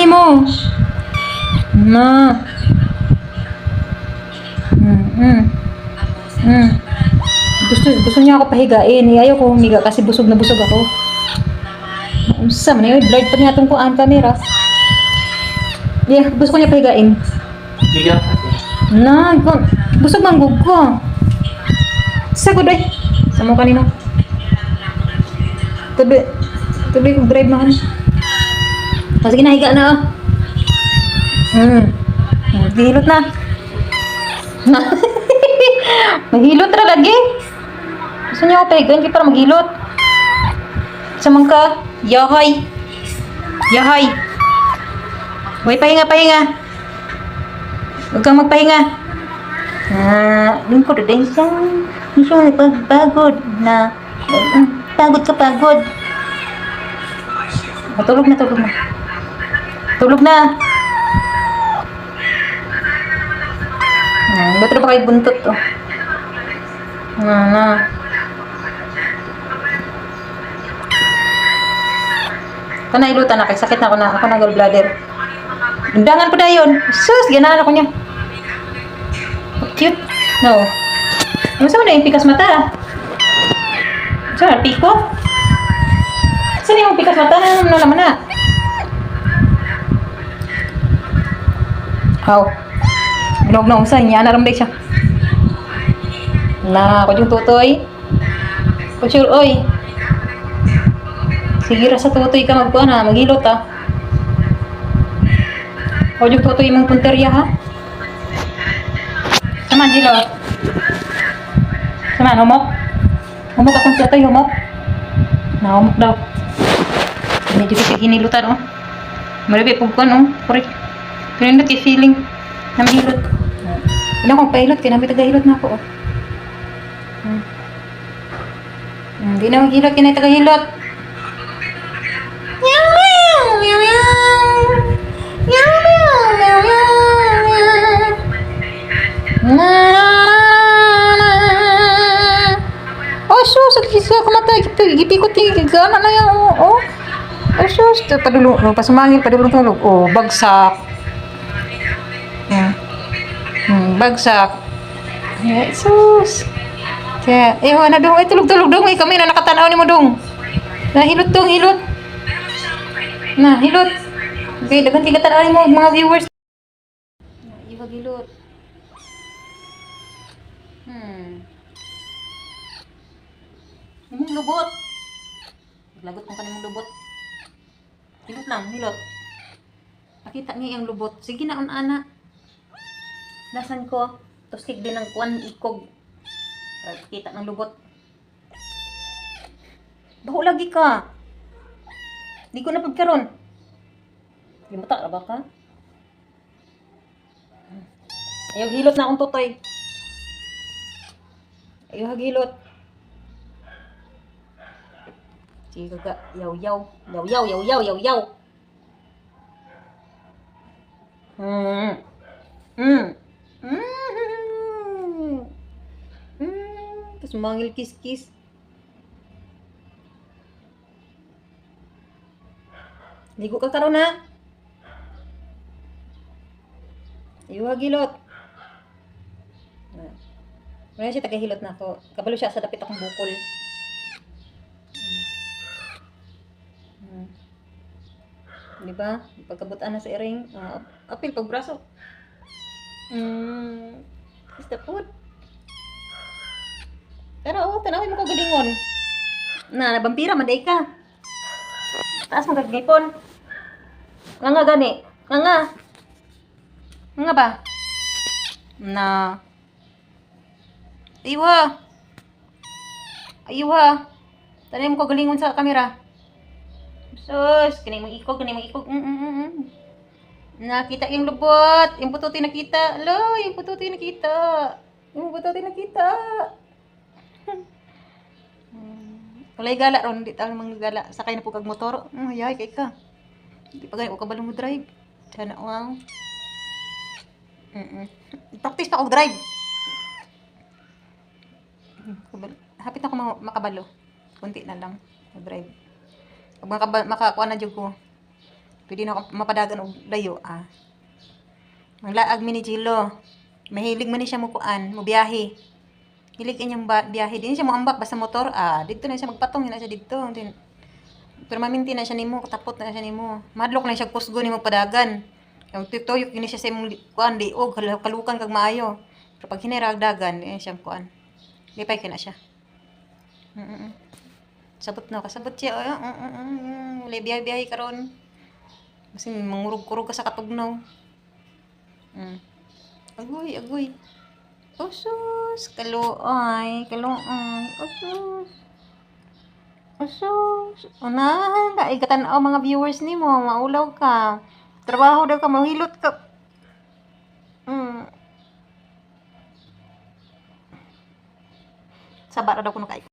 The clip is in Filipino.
mo. Na. Hmm. Gusto niya ako pahigain. Ayaw ko humiga kasi busog na busog ako. Unsa man yun? Blurred pa niya itong kuhaan camera. Yeah, gusto ko niya pahigain. Higa kasi. Na, busog manggug ko. Sagod ay. Samo kanino. Tuloy ko drive man. O, sige na, higa na. Mahilot na. Mahilot na lagi. Gusto niya ako pahigain kaya para maghilot. Samang ka. Yahay. Yahay. Huwag pahinga. Huwag kang magpahinga. Lingkod din siya. Hindi siya nagpagod na. Pagod. Tulog na. Tulog na. Ba't na ba kayo buntot to? Kana ilutan na kay sakit na ako na gallbladder. Undangan po dayon. Sus, ganahan ako niya. Cute. No. Ano sa yung pikas mata? Saan, piko? Saan yung pikas mata? Ano naman na? How? Binog na umsa, niya naramday siya. Na, ako yung tutoy. Kutsur, oy. Sige ra sa tutoy ka magkuhan ha, maghilot ha. Ako yung tutoy mong punteriya ha. Saman, hilot. Saman, humok. Humok akong tutoy, humok. Na, humok daw. Medyo kasi hinilutan oh. Marami pagkuhan oh. Pero hindi feeling na mahilot. Wala akong pahilot, kaya namin tagahilot na ako oh. Hindi na maghilot, kaya na tagahilot. Oh sus, sa kamata gipikot gana na yan oh. Oh sus, padulong pasumangin padulong tulog. Oh, bagsak. Bagsak. Sus. Kaya na dong tulog dong kami na nakatanaw ni mo dong. Na hilot dong hilot. Na hilot. Okay, dagan kay katanaw mo mga viewers. Iwag hilot. Imong lubot. Lagot mo kanimong lubot. Hilot lang, hilot. Pakita niya yung lubot. Sige na, ana. Nasan ko? Tusik din ng kuwan, ikog. Para pakita ng lubot. Baho lagi ka. Di ko na pagkaroon. Limuta na ba ka? Ayaw hilot na akong tutoy. Ayaw hagilot. Sige ka, yaw. Tapos mangil kiss. Ligo ka karon ha. Ayaw hagilot. Wala siya tagahilot na ako. Kabalo siya sa dapit akong bukol. Diba? Pagkabutaan na sa iring. Apil pag braso. Is the food. Pero tanawin mo ko galingon. Nabampira, maday ka. Taas mo kagipon. Nga gani. Nga ba? Na. Aywa. Tanay mo ko galingon sa kamera. Sus, kanay mong ikog. Nakita yung lubot. Yung pututoy nakita. Alo, yung pututoy nakita. Walay gala ron, hindi tayo mga gala. Sakay na po kag motor. Hayay, kay ka. Hindi pa gani ko kabalo mo drive. Sana wow. Practice pa ako drive. Hapit na ako makabalo. Kunti na lang. Drive. Pag makakuha na dyan ko. Pwede na ako mapadagan og layo, ah. Maglaag mi ni Jilo. Mahilig man ni siya mo kuan, mo biyahe. Hilig inyang biyahe din siya mo ambak basta motor, ah. Dito na siya magpatong na siya dito. Din. Permanente na siya nimo, katapot na siya nimo. Madlok na siya kusgo nimo padagan. Yung tuyok gini siya sa imong kuan liog, kalukan kag maayo. Pero pag hinirag dagan, siya kuan. Lipay kina siya. Sabot na, kasabot siya. Wala biyahe-biyahe karon. Kasi mangurog-kurog ka sa katugnaw. Agoy, agoy. Usus, kaluoy, kaluoy. Usus. Usus. Unahan, kaigatan mga viewers ni mo, maulaw ka. Trabaho daw ka, mahilot ka. Sabar daw ko na kayo.